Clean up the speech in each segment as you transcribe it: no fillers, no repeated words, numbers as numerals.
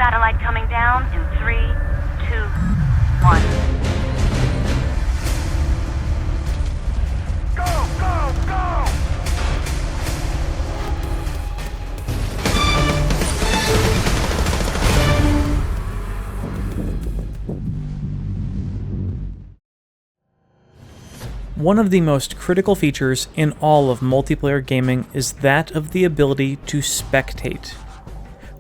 Satellite coming down in 3, 2, 1. Go, go, go! One of the most critical features in all of multiplayer gaming is that of the ability to spectate.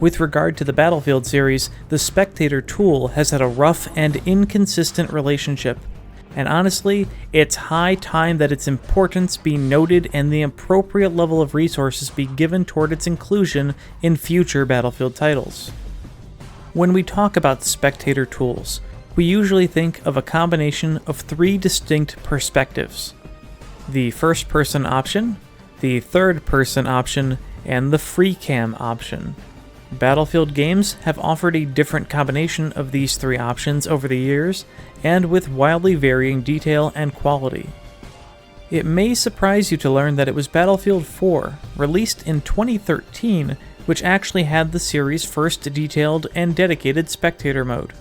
With regard to the Battlefield series, the Spectator tool has had a rough and inconsistent relationship, and honestly, it's high time that its importance be noted and the appropriate level of resources be given toward its inclusion in future Battlefield titles. When we talk about Spectator tools, we usually think of a combination of three distinct perspectives: the first-person option, the third-person option, and the freecam option. Battlefield games have offered a different combination of these three options over the years, and with wildly varying detail and quality. It may surprise you to learn that it was Battlefield 4, released in 2013, which actually had the series' first detailed and dedicated spectator mode.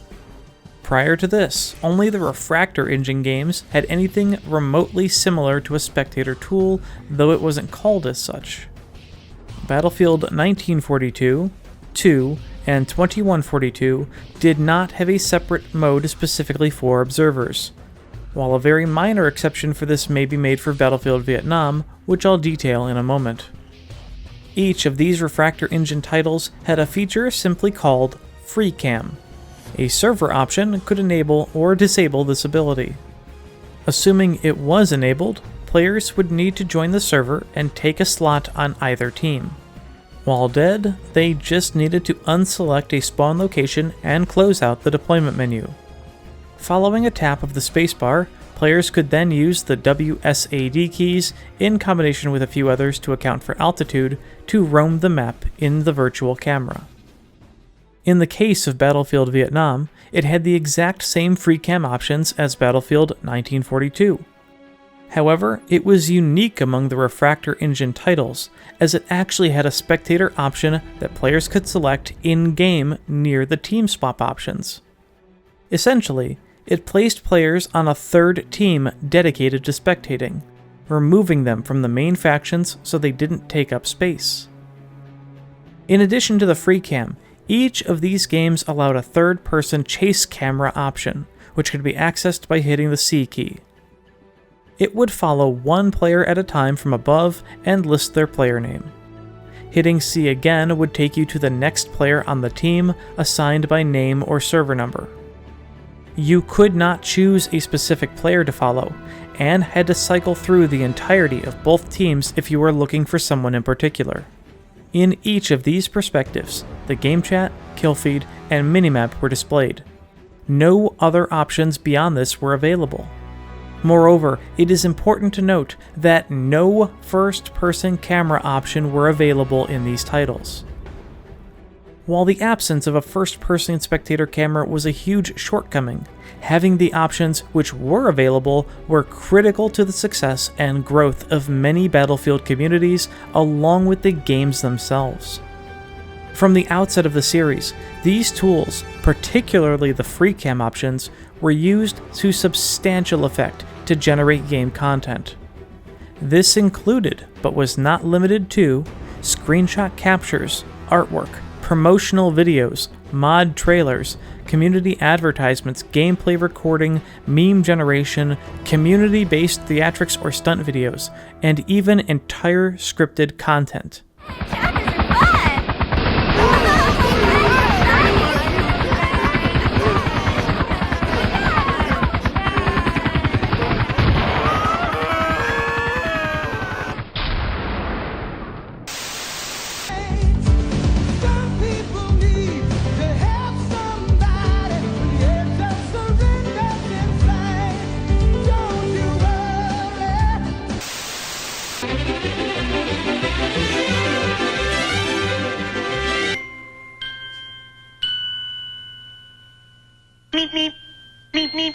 Prior to this, only the Refractor Engine games had anything remotely similar to a spectator tool, though it wasn't called as such. Battlefield 1942, 2, and 2142 did not have a separate mode specifically for observers, while a very minor exception for this may be made for Battlefield Vietnam, which I'll detail in a moment. Each of these Refractor Engine titles had a feature simply called freecam. A server option could enable or disable this ability. Assuming it was enabled, players would need to join the server and take a slot on either team. While dead, they just needed to unselect a spawn location and close out the deployment menu. Following a tap of the spacebar, players could then use the WSAD keys in combination with a few others to account for altitude to roam the map in the virtual camera. In the case of Battlefield Vietnam, it had the exact same freecam options as Battlefield 1942. However, it was unique among the Refractor Engine titles, as it actually had a spectator option that players could select in-game near the team swap options. Essentially, it placed players on a third team dedicated to spectating, removing them from the main factions so they didn't take up space. In addition to the freecam, each of these games allowed a third-person chase camera option, which could be accessed by hitting the C key. It would follow one player at a time from above and list their player name. Hitting C again would take you to the next player on the team, assigned by name or server number. You could not choose a specific player to follow, and had to cycle through the entirety of both teams if you were looking for someone in particular. In each of these perspectives, the game chat, kill feed, and minimap were displayed. No other options beyond this were available. Moreover, it is important to note that no first-person camera option were available in these titles. While the absence of a first-person spectator camera was a huge shortcoming, having the options which were available were critical to the success and growth of many Battlefield communities along with the games themselves. From the outset of the series, these tools, particularly the freecam options, were used to substantial effect to generate game content. This included, but was not limited to, screenshot captures, artwork, promotional videos, mod trailers, community advertisements, gameplay recording, meme generation, community-based theatrics or stunt videos, and even entire scripted content. Meep, meep. Meep, meep.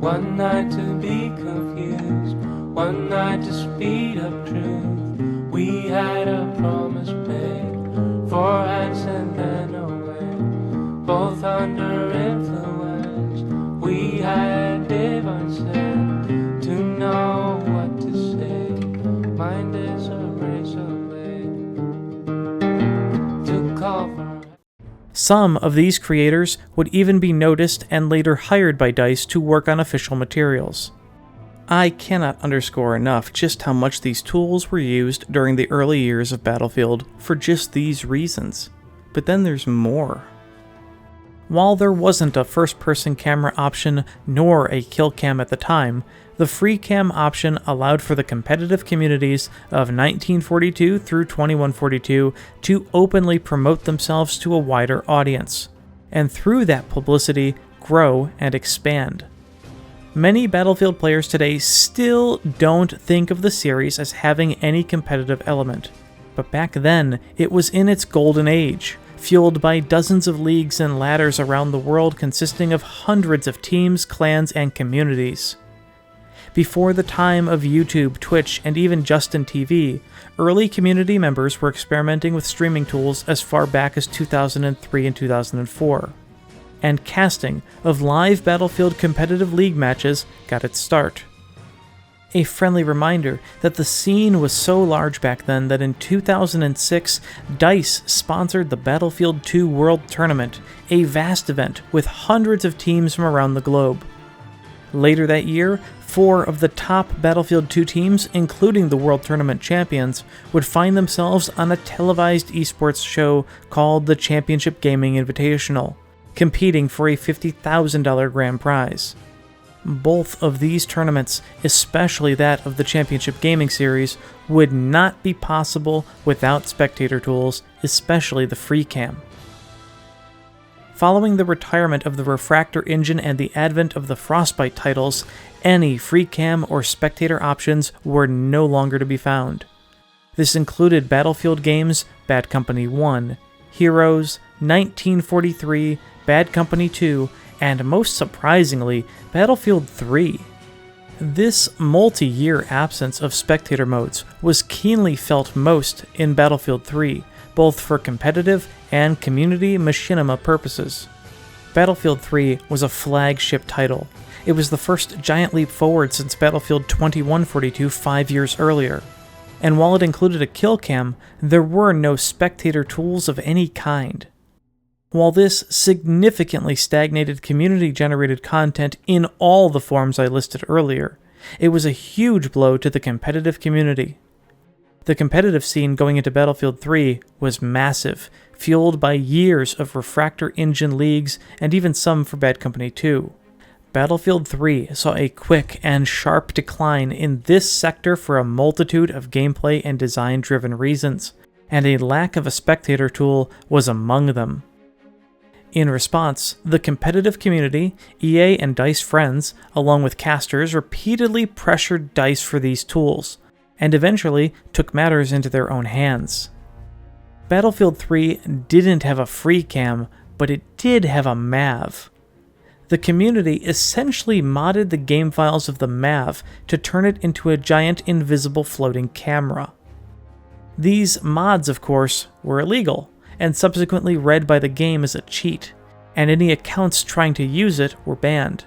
One night to be confused, one night to speed up truth. We had a promise made, 4 hands and then away, both under influence. We had divine sin to know what to say. Mind is a razor blade to call for. Some of these creators would even be noticed and later hired by DICE to work on official materials. I cannot underscore enough just how much these tools were used during the early years of Battlefield for just these reasons. But then there's more. While there wasn't a first-person camera option nor a kill cam at the time, the freecam option allowed for the competitive communities of 1942 through 2142 to openly promote themselves to a wider audience, and through that publicity, grow and expand. Many Battlefield players today still don't think of the series as having any competitive element, but back then it was in its golden age, fueled by dozens of leagues and ladders around the world consisting of hundreds of teams, clans, and communities. Before the time of YouTube, Twitch, and even Justin TV, early community members were experimenting with streaming tools as far back as 2003 and 2004. And casting of live Battlefield competitive league matches got its start. A friendly reminder that the scene was so large back then that in 2006, DICE sponsored the Battlefield 2 World Tournament, a vast event with hundreds of teams from around the globe. Later that year, 4 of the top Battlefield 2 teams, including the World Tournament champions, would find themselves on a televised esports show called the Championship Gaming Invitational, competing for a $50,000 grand prize. Both of these tournaments, especially that of the Championship Gaming Series, would not be possible without spectator tools, especially the freecam. Following the retirement of the Refractor Engine and the advent of the Frostbite titles, any freecam or spectator options were no longer to be found. This included Battlefield games Bad Company 1, Heroes, 1943, Bad Company 2, and most surprisingly, Battlefield 3. This multi-year absence of spectator modes was keenly felt most in Battlefield 3, both for competitive and community machinima purposes. Battlefield 3 was a flagship title. It was the first giant leap forward since Battlefield 2142 5 years earlier. And while it included a kill cam, there were no spectator tools of any kind. While this significantly stagnated community-generated content in all the forms I listed earlier, it was a huge blow to the competitive community. The competitive scene going into Battlefield 3 was massive, fueled by years of Refractor Engine leagues and even some for Bad Company 2. Battlefield 3 saw a quick and sharp decline in this sector for a multitude of gameplay and design-driven reasons, and a lack of a spectator tool was among them. In response, the competitive community, EA and DICE friends, along with casters, repeatedly pressured DICE for these tools, and eventually took matters into their own hands. Battlefield 3 didn't have a freecam, but it did have a MAV. The community essentially modded the game files of the MAV to turn it into a giant invisible floating camera. These mods, of course, were illegal, and subsequently read by the game as a cheat, and any accounts trying to use it were banned.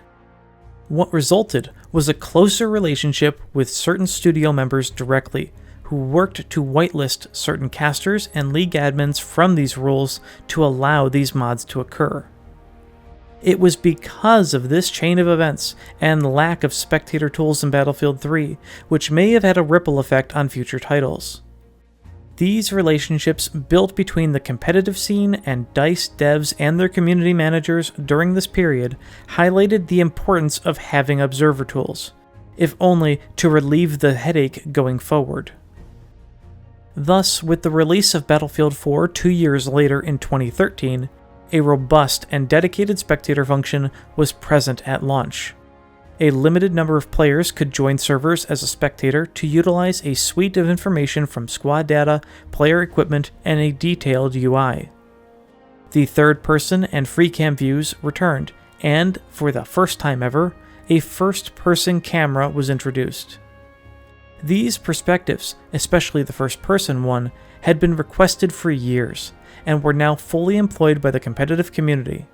What resulted was a closer relationship with certain studio members directly, who worked to whitelist certain casters and league admins from these rules to allow these mods to occur. It was because of this chain of events and lack of spectator tools in Battlefield 3, which may have had a ripple effect on future titles. These relationships built between the competitive scene and DICE devs and their community managers during this period highlighted the importance of having observer tools, if only to relieve the headache going forward. Thus, with the release of Battlefield 4 2 years later in 2013, a robust and dedicated spectator function was present at launch. A limited number of players could join servers as a spectator to utilize a suite of information from squad data, player equipment, and a detailed UI. The third-person and freecam views returned, and, for the first time ever, a first-person camera was introduced. These perspectives, especially the first-person one, had been requested for years, and were now fully employed by the competitive community.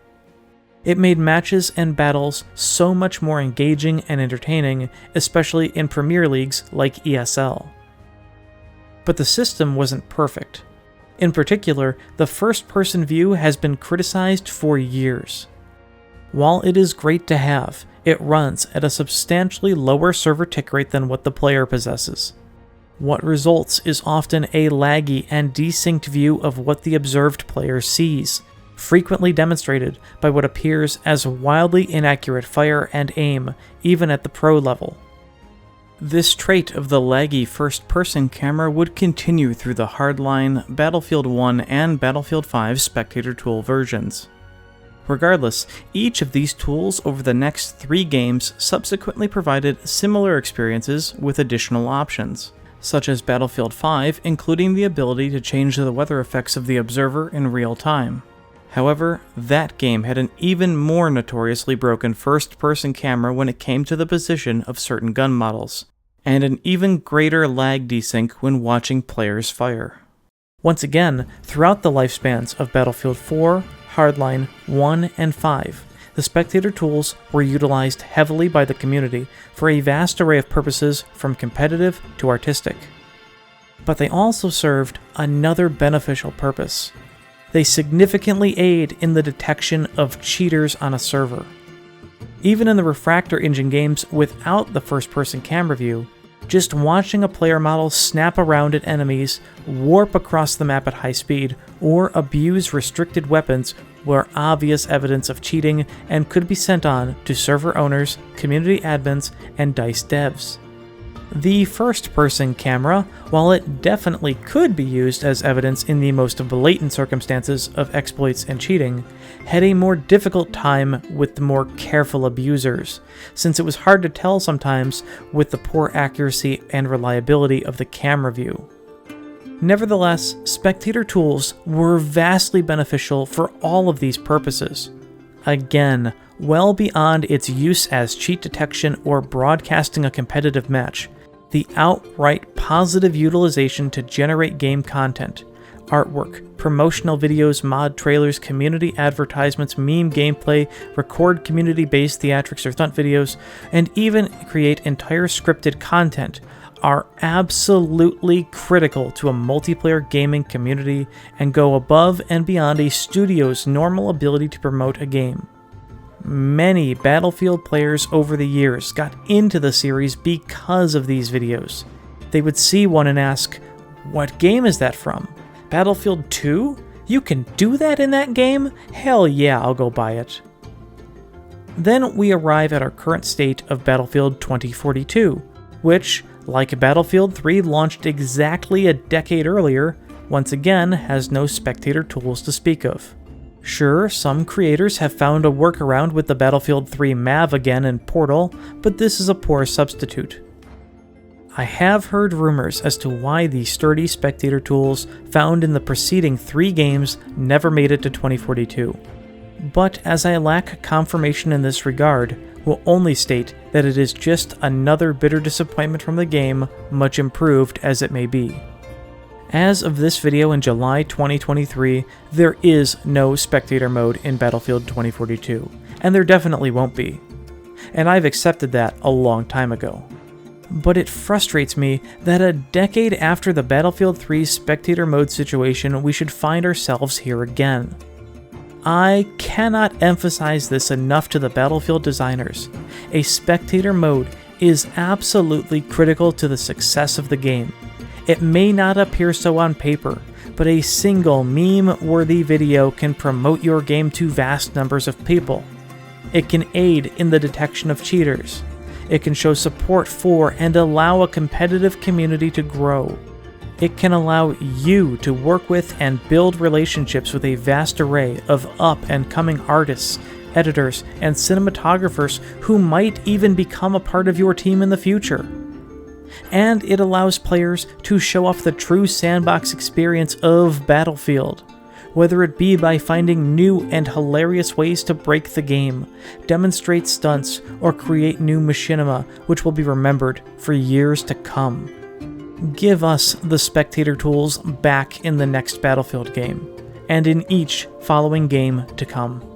It made matches and battles so much more engaging and entertaining, especially in Premier Leagues like ESL. But the system wasn't perfect. In particular, the first-person view has been criticized for years. While it is great to have, it runs at a substantially lower server tick rate than what the player possesses. What results is often a laggy and desynced view of what the observed player sees, frequently demonstrated by what appears as wildly inaccurate fire and aim, even at the pro level. This trait of the laggy first-person camera would continue through the Hardline, Battlefield 1, and Battlefield 5 Spectator tool versions. Regardless, each of these tools over the next 3 games subsequently provided similar experiences with additional options, such as Battlefield 5 including the ability to change the weather effects of the observer in real time. However, that game had an even more notoriously broken first-person camera when it came to the position of certain gun models, and an even greater lag desync when watching players fire. Once again, throughout the lifespans of Battlefield 4, Hardline 1, and 5, the Spectator tools were utilized heavily by the community for a vast array of purposes from competitive to artistic. But they also served another beneficial purpose. They significantly aid in the detection of cheaters on a server. Even in the Refractor Engine games without the first-person camera view, just watching a player model snap around at enemies, warp across the map at high speed, or abuse restricted weapons were obvious evidence of cheating and could be sent on to server owners, community admins, and DICE devs. The first-person camera, while it definitely could be used as evidence in the most blatant circumstances of exploits and cheating, had a more difficult time with the more careful abusers, since it was hard to tell sometimes with the poor accuracy and reliability of the camera view. Nevertheless, Spectator tools were vastly beneficial for all of these purposes. Again, well beyond its use as cheat detection or broadcasting a competitive match, the outright positive utilization to generate game content, artwork, promotional videos, mod trailers, community advertisements, meme gameplay, record community-based theatrics or stunt videos, and even create entire scripted content are absolutely critical to a multiplayer gaming community and go above and beyond a studio's normal ability to promote a game. Many Battlefield players over the years got into the series because of these videos. They would see one and ask, "What game is that from? Battlefield 2? You can do that in that game? Hell yeah, I'll go buy it." Then we arrive at our current state of Battlefield 2042, which, like Battlefield 3 launched exactly a decade earlier, once again has no Spectator tools to speak of. Sure, some creators have found a workaround with the Battlefield 3 MAV again in Portal, but this is a poor substitute. I have heard rumors as to why the sturdy Spectator tools found in the preceding 3 games never made it to 2042. But as I lack confirmation in this regard, will only state that it is just another bitter disappointment from the game, much improved as it may be. As of this video in July 2023, there is no Spectator mode in Battlefield 2042, and there definitely won't be. And I've accepted that a long time ago. But it frustrates me that a decade after the Battlefield 3 Spectator mode situation, we should find ourselves here again. I cannot emphasize this enough to the Battlefield designers. A Spectator mode is absolutely critical to the success of the game. It may not appear so on paper, but a single meme-worthy video can promote your game to vast numbers of people. It can aid in the detection of cheaters. It can show support for and allow a competitive community to grow. It can allow you to work with and build relationships with a vast array of up-and-coming artists, editors, and cinematographers who might even become a part of your team in the future. And it allows players to show off the true sandbox experience of Battlefield, whether it be by finding new and hilarious ways to break the game, demonstrate stunts, or create new machinima which will be remembered for years to come. Give us the Spectator tools back in the next Battlefield game, and in each following game to come.